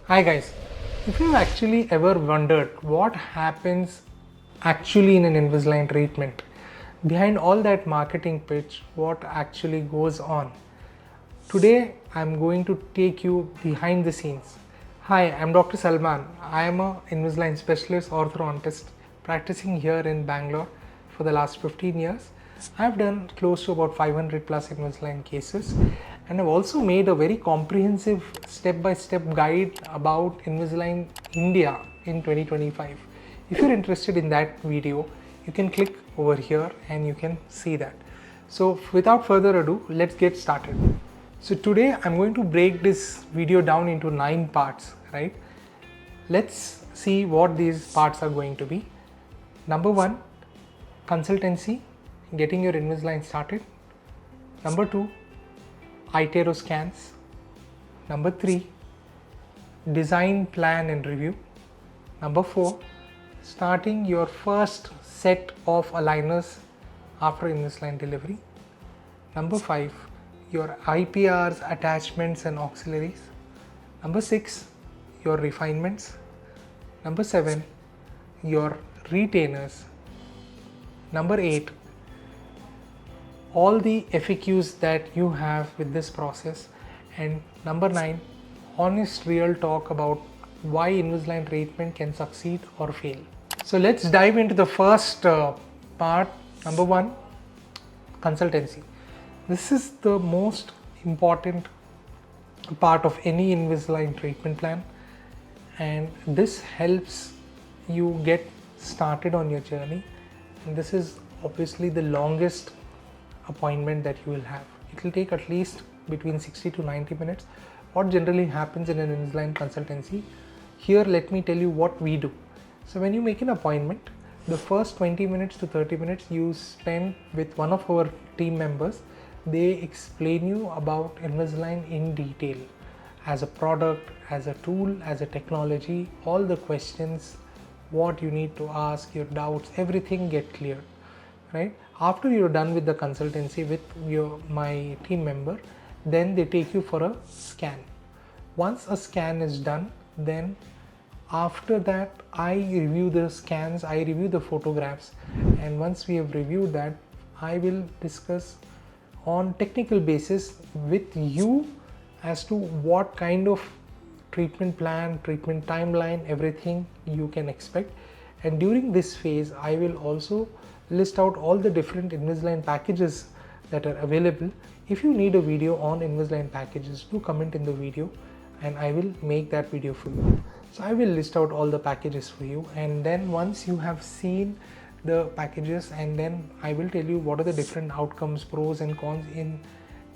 Hi guys, if you've actually ever wondered what happens actually in an Invisalign treatment, behind all that marketing pitch, what actually goes on. Today I'm going to take you behind the scenes. Hi, I'm Dr. Salman. I am a Invisalign specialist orthodontist practicing here in Bangalore for the last 15 years. I've done close to about 500 plus Invisalign cases, and I've also made a very comprehensive step-by-step guide about Invisalign India in 2025. If you're interested in that video, you can click over here and you can see that. So without further ado, let's get started. So today I'm going to break this video down into 9 parts, right? Let's see what these parts are going to be. Number 1, consultancy, getting your Invisalign started. Number 2, iTero scans. Number 3, design, plan and review. Number 4, starting your first set of aligners after Invisalign delivery. Number 5, your IPRs, attachments and auxiliaries. Number 6, your refinements. Number 7, your retainers. Number 8, all the FAQs that you have with this process. And number 9, honest real talk about why Invisalign treatment can succeed or fail. So let's dive into the first part. Number 1, consultancy. This is the most important part of any Invisalign treatment plan, and this helps you get started on your journey. And this is obviously the longest appointment that you will have. It will take at least between 60 to 90 minutes. What generally happens in an Invisalign consultancy, here let me tell you what we do. So when you make an appointment, the first 20 minutes to 30 minutes you spend with one of our team members. They explain you about Invisalign in detail, as a product, as a tool, as a technology, all the questions, what you need to ask, your doubts, everything get cleared, right? After you're done with the consultancy with my team member, then they take you for a scan. Once a scan is done, then after that I review the scans, I review the photographs, and once we have reviewed that, I will discuss on technical basis with you as to what kind of treatment plan, treatment timeline, everything you can expect. And during this phase, I will also list out all the different Invisalign packages that are available. If you need a video on Invisalign packages, do comment in the video and I will make that video for you. So I will list out all the packages for you, and then once you have seen the packages, and then I will tell you what are the different outcomes, pros and cons in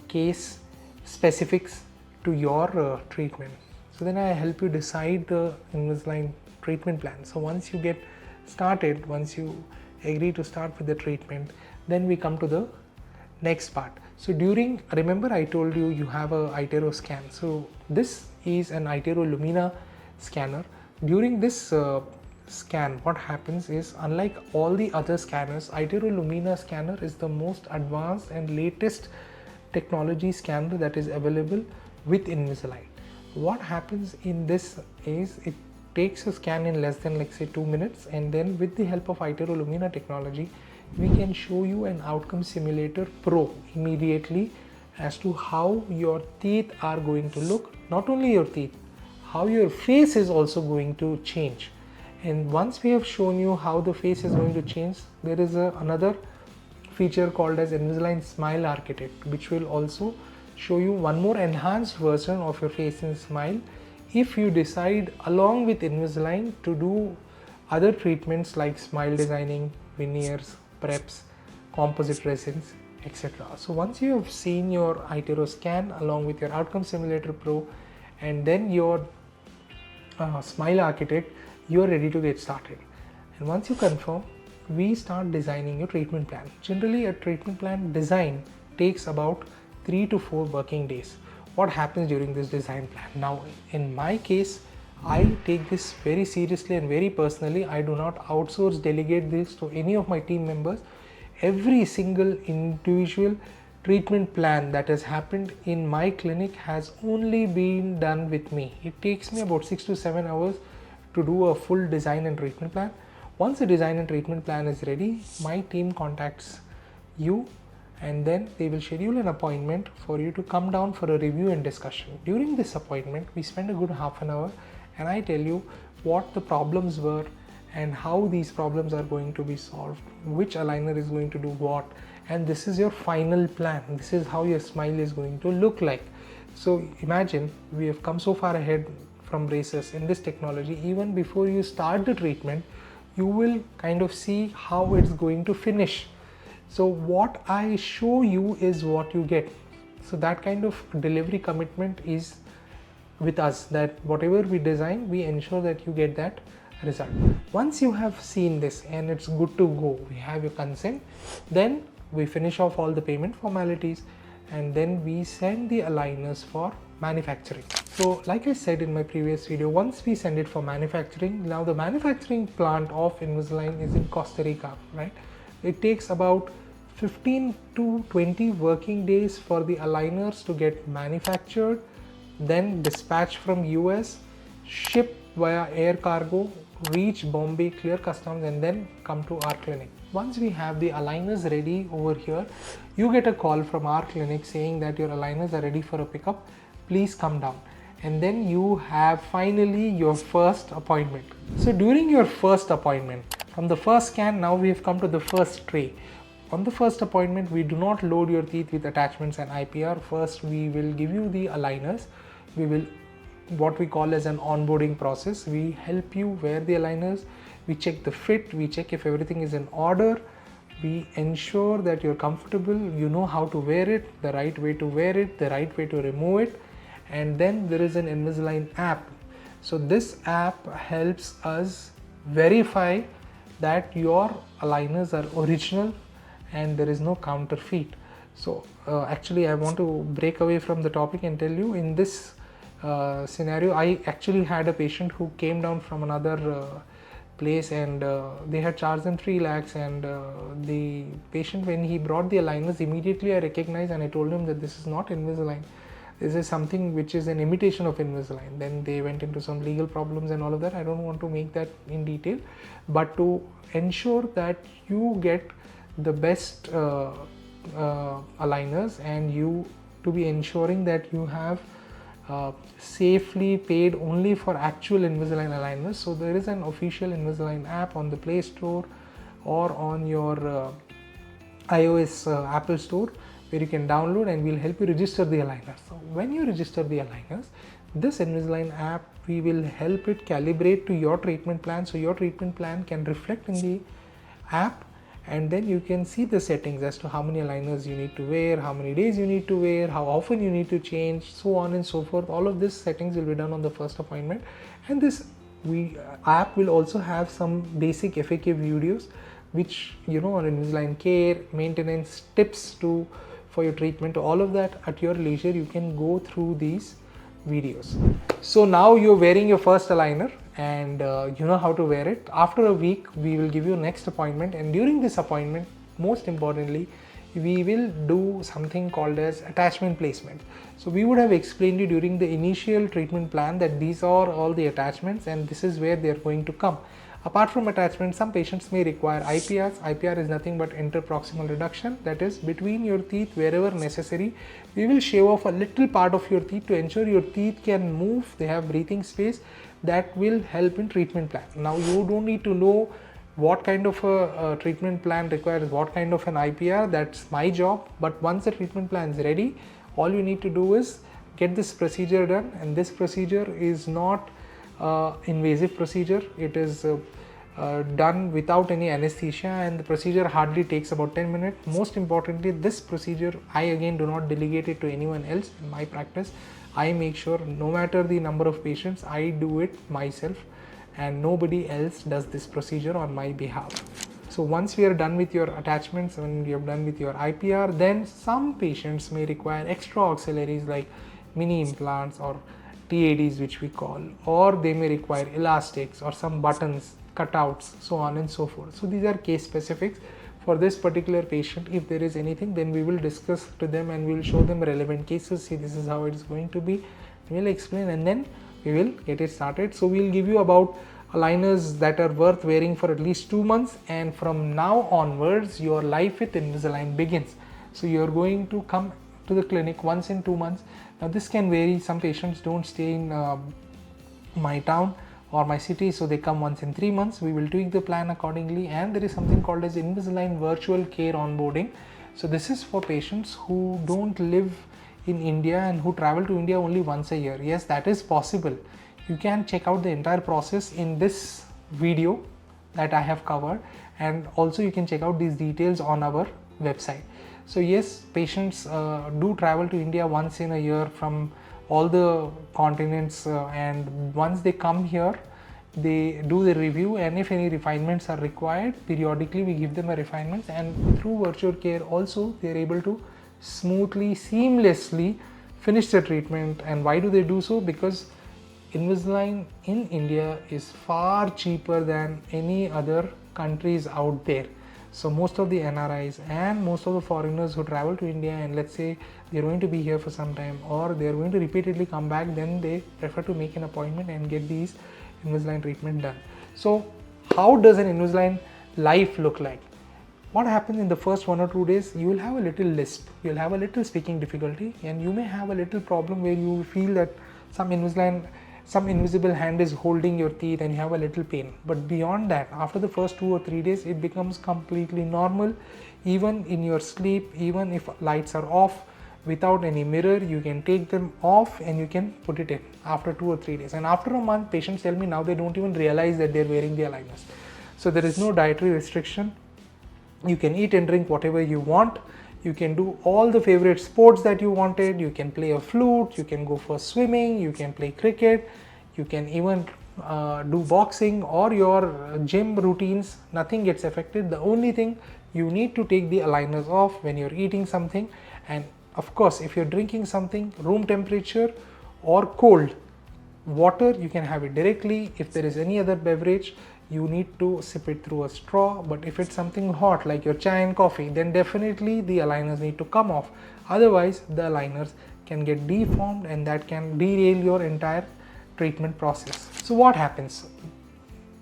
case specifics to your treatment. So then I help you decide the Invisalign treatment plan. So once you get started, once you agree to start with the treatment, then we come to the next part. So remember I told you you have a iTero scan. So this is an iTero Lumina scanner. During this scan, what happens is, unlike all the other scanners, iTero Lumina scanner is the most advanced and latest technology scanner that is available with Invisalign. What happens in this is it takes a scan in less than, like say, 2 minutes, and then with the help of iTero Lumina technology, we can show you an outcome simulator pro immediately as to how your teeth are going to look. Not only your teeth, how your face is also going to change. And once we have shown you how the face is going to change, there is another feature called as Invisalign Smile Architect, which will also show you one more enhanced version of your face and smile if you decide along with Invisalign to do other treatments like smile designing, veneers, preps, composite resins, etc. So once you have seen your iTero scan along with your Outcome Simulator Pro and then your Smile Architect, you are ready to get started. And once you confirm, we start designing your treatment plan. Generally, a treatment plan design takes about 3 to 4 working days. What happens during this design plan? Now, in my case, I take this very seriously and very personally. I do not outsource, delegate this to any of my team members. Every single individual treatment plan that has happened in my clinic has only been done with me. It takes me about 6 to 7 hours to do a full design and treatment plan. Once the design and treatment plan is ready, my team contacts you, and then they will schedule an appointment for you to come down for a review and discussion. During this appointment, we spend a good half an hour and I tell you what the problems were and how these problems are going to be solved, which aligner is going to do what, and this is your final plan. This is how your smile is going to look like. So imagine we have come so far ahead from braces in this technology. Even before you start the treatment, you will kind of see how it's going to finish. So what I show you is what you get. So that kind of delivery commitment is with us, that whatever we design, we ensure that you get that result. Once you have seen this and it's good to go, we have your consent, then we finish off all the payment formalities and then we send the aligners for manufacturing. So like I said in my previous video, once we send it for manufacturing, now the manufacturing plant of Invisalign is in Costa Rica, right? It takes about 15 to 20 working days for the aligners to get manufactured, then dispatched from US, shipped via air cargo, reach Bombay, clear customs, and then come to our clinic. Once we have the aligners ready over here, you get a call from our clinic saying that your aligners are ready for a pickup, please come down. And then you have finally your first appointment. So during your first appointment, from the first scan, now we have come to the first tray. On the first appointment, we do not load your teeth with attachments and IPR. First, we will give you the aligners. We will what we call as an onboarding process. We help you wear the aligners. We check the fit. We check if everything is in order. We ensure that you're comfortable. You know how to wear it, the right way to wear it, the right way to remove it. And then there is an Invisalign app. So this app helps us verify that your aligners are original and there is no counterfeit. So actually I want to break away from the topic and tell you, in this scenario, I actually had a patient who came down from another place and they had charged them 3 lakhs, and the patient, when he brought the aligners, immediately I recognized and I told him that this is not Invisalign. This is something which is an imitation of Invisalign. Then they went into some legal problems and all of that. I don't want to make that in detail, but to ensure that you get the best aligners and you to be ensuring that you have safely paid only for actual Invisalign aligners. So there is an official Invisalign app on the Play Store or on your iOS Apple Store, where you can download, and we'll help you register the aligners. So when you register the aligners, this Invisalign app, we will help it calibrate to your treatment plan. So your treatment plan can reflect in the app, and then you can see the settings as to how many aligners you need to wear, how many days you need to wear, how often you need to change, so on and so forth. All of this settings will be done on the first appointment. And this app will also have some basic FAQ videos, which on Invisalign care, maintenance, tips for your treatment, all of that at your leisure. You can go through these videos. So now you're wearing your first aligner and you know how to wear it. After a week, we will give you next appointment, and during this appointment, most importantly, we will do something called as attachment placement. So we would have explained you during the initial treatment plan that these are all the attachments and this is where they are going to come. Apart from attachment, some patients may require IPRs. IPR is nothing but interproximal reduction, that is between your teeth wherever necessary. We will shave off a little part of your teeth to ensure your teeth can move, they have breathing space. That will help in treatment plan. Now you don't need to know what kind of a treatment plan requires what kind of an IPR, that's my job. But once the treatment plan is ready, all you need to do is get this procedure done, and this procedure is not invasive procedure. It is done without any anesthesia, and the procedure hardly takes about 10 minutes. Most importantly, this procedure, I again do not delegate it to anyone else. In my practice, I make sure no matter the number of patients, I do it myself and nobody else does this procedure on my behalf. So once we are done with your attachments, when we are done with your IPR, then some patients may require extra auxiliaries like mini implants or TADs, which we call, or they may require elastics or some buttons, cutouts, so on and so forth. So these are case specifics. for this particular patient. If there is anything, then we will discuss to them and we will show them relevant cases. See, this is how it is going to be. We will explain and then we will get it started. So we will give you about aligners that are worth wearing for at least 2 months, and from now onwards your life with Invisalign begins. So you are going to come to the clinic once in 2 months. Now this can vary. Some patients don't stay in my town or my city, so they come once in 3 months. We will tweak the plan accordingly, and there is something called as Invisalign virtual care onboarding. So this is for patients who don't live in India and who travel to India only once a year. Yes, that is possible. You can check out the entire process in this video that I have covered, and also you can check out these details on our website. So yes, patients do travel to India once in a year from all the continents, and once they come here, they do the review, and if any refinements are required, periodically we give them a refinements, and through virtual care also they are able to smoothly, seamlessly finish the treatment. And why do they do so? Because Invisalign in India is far cheaper than any other countries out there. So most of the NRIs and most of the foreigners who travel to India, and let's say they're going to be here for some time or they're going to repeatedly come back, then they prefer to make an appointment and get these Invisalign treatment done. So how does an Invisalign life look like? What happens in the first 1 or 2 days? You will have a little lisp, you'll have a little speaking difficulty, and you may have a little problem where you feel that some invisible hand is holding your teeth and you have a little pain. But beyond that, after the first 2 or 3 days, it becomes completely normal. Even in your sleep, even if lights are off, without any mirror, you can take them off and you can put it in after 2 or 3 days. And after a month, patients tell me now they don't even realize that they're wearing the aligners. So there is no dietary restriction. You can eat and drink whatever you want. You can do all the favorite sports that you wanted. You can play a flute, you can go for swimming, you can play cricket, you can even do boxing or your gym routines. Nothing gets affected. The only thing, you need to take the aligners off when you're eating something, and of course if you're drinking something room temperature or cold water, you can have it directly. If there is any other beverage, you need to sip it through a straw. But if it's something hot like your chai and coffee, then definitely the aligners need to come off. Otherwise the aligners can get deformed and that can derail your entire treatment process. So what happens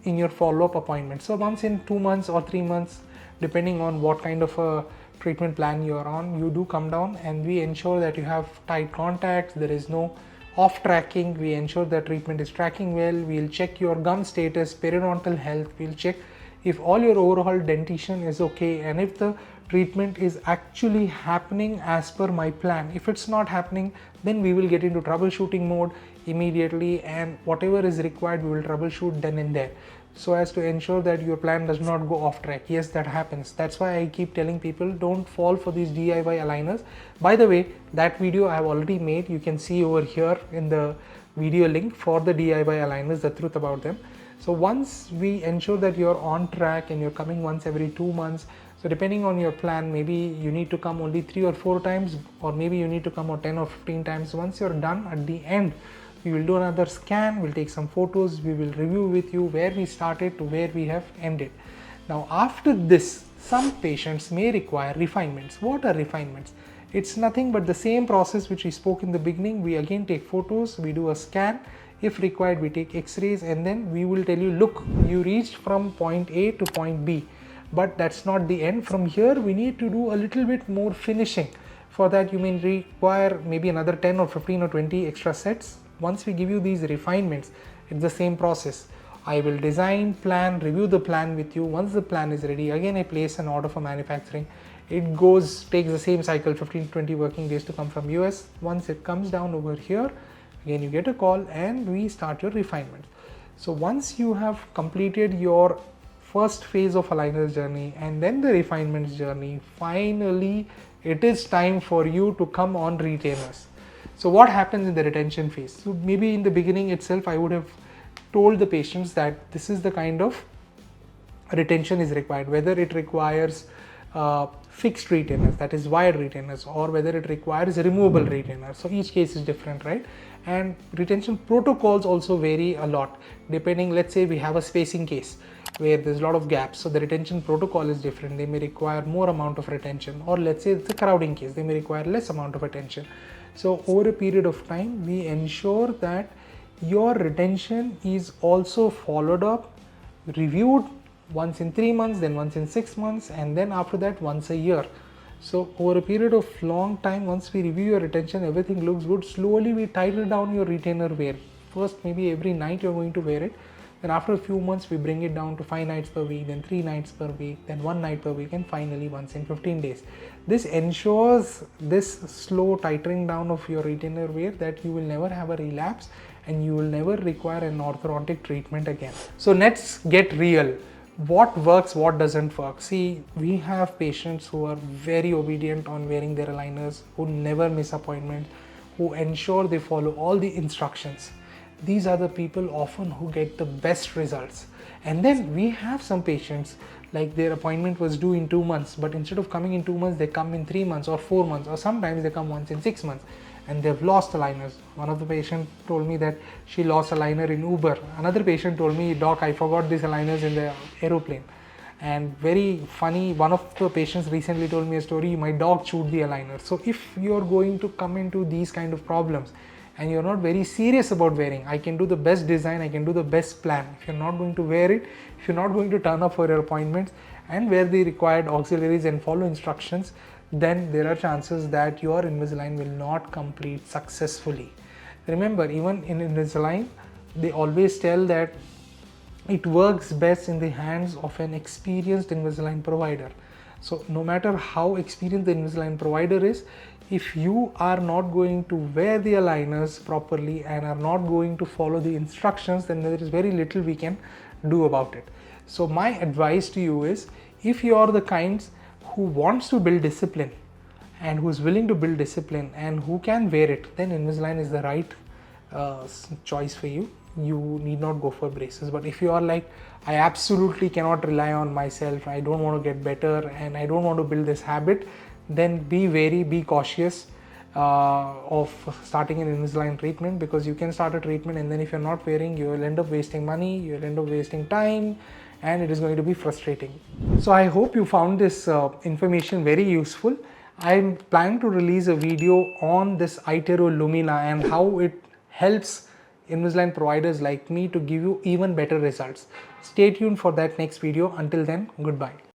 in your follow-up appointment? So once in 2 months or 3 months, depending on what kind of a treatment plan you're on, you do come down and we ensure that you have tight contacts, there is no off tracking. We ensure that treatment is tracking well. We'll check your gum status, periodontal health. We'll check if all your overall dentition is okay and if the treatment is actually happening as per my plan. If it's not happening, then we will get into troubleshooting mode immediately, and whatever is required we will troubleshoot then and there, so as to ensure that your plan does not go off track. Yes, that happens. That's why I keep telling people, don't fall for these DIY aligners. By the way, that video I have already made. You can see over here in the video link for the DIY aligners, the truth about them. So once we ensure that you're on track and you're coming once every 2 months, so depending on your plan, maybe you need to come only 3 or 4 times, or maybe you need to come 10 or 15 times. Once you're done, at the end we will do another scan, we'll take some photos, we will review with you where we started to where we have ended. Now after this, some patients may require refinements. What are refinements? It's nothing but the same process which we spoke in the beginning. We again take photos, we do a scan, if required we take x-rays, and then we will tell you, look, you reached from point A to point B. But that's not the end. From here we need to do a little bit more finishing. For that you may require maybe another 10 or 15 or 20 extra sets. Once we give you these refinements, it's the same process. I will design, plan, review the plan with you. Once the plan is ready, again I place an order for manufacturing. It takes the same cycle, 15 to 20 working days to come from US. Once it comes down over here, again you get a call and we start your refinement. So once you have completed your first phase of aligners journey and then the refinements journey, finally it is time for you to come on retainers. So what happens in the retention phase? So maybe in the beginning itself I would have told the patients that this is the kind of retention is required, whether it requires fixed retainers, that is wired retainers, or whether it requires removable retainers. So each case is different, right? And retention protocols also vary a lot depending. Let's say we have a spacing case. where there's a lot of gaps, so the retention protocol is different. They may require more amount of retention, or let's say it's a crowding case, they may require less amount of attention. So over a period of time, we ensure that your retention is also followed up, reviewed once in 3 months, then once in 6 months, and then after that once a year. So over a period of long time, once we review your retention, everything looks good, slowly we tighten down your retainer wear. First, maybe every night you're going to wear it, then after a few months we bring it down to 5 nights per week, then 3 nights per week, then 1 night per week, and finally once in 15 days. This ensures this slow tightening down of your retainer wear that you will never have a relapse and you will never require an orthodontic treatment again. So let's get real. What works, what doesn't work? See, we have patients who are very obedient on wearing their aligners, who never miss appointments, who ensure they follow all the instructions. These are the people often who get the best results. And then we have some patients, like their appointment was due in 2 months, but instead of coming in 2 months, they come in 3 months or 4 months, or sometimes they come once in 6 months, and they've lost aligners. One of the patients told me that she lost aligner in Uber. Another patient told me, "Doc, I forgot these aligners in the aeroplane." And very funny, one of the patients recently told me a story, "My dog chewed the aligner." So if you're going to come into these kind of problems and you're not very serious about wearing, I can do the best design, I can do the best plan. If you're not going to wear it, if you're not going to turn up for your appointments and wear the required auxiliaries and follow instructions, then there are chances that your Invisalign will not complete successfully. Remember, even in Invisalign, they always tell that it works best in the hands of an experienced Invisalign provider. So no matter how experienced the Invisalign provider is, if you are not going to wear the aligners properly and are not going to follow the instructions, then there is very little we can do about it. So my advice to you is, if you are the kinds who wants to build discipline and who is willing to build discipline and who can wear it, then Invisalign is the right choice for you. You need not go for braces. But if you are like, I absolutely cannot rely on myself, I don't want to get better and I don't want to build this habit, then be cautious of starting an Invisalign treatment, because you can start a treatment and then if you're not wearing, you will end up wasting money, you will end up wasting time, and it is going to be frustrating. So I hope you found this information very useful. I'm planning to release a video on this iTero Lumina and how it helps Invisalign providers like me to give you even better results. Stay tuned for that next video. Until then, goodbye.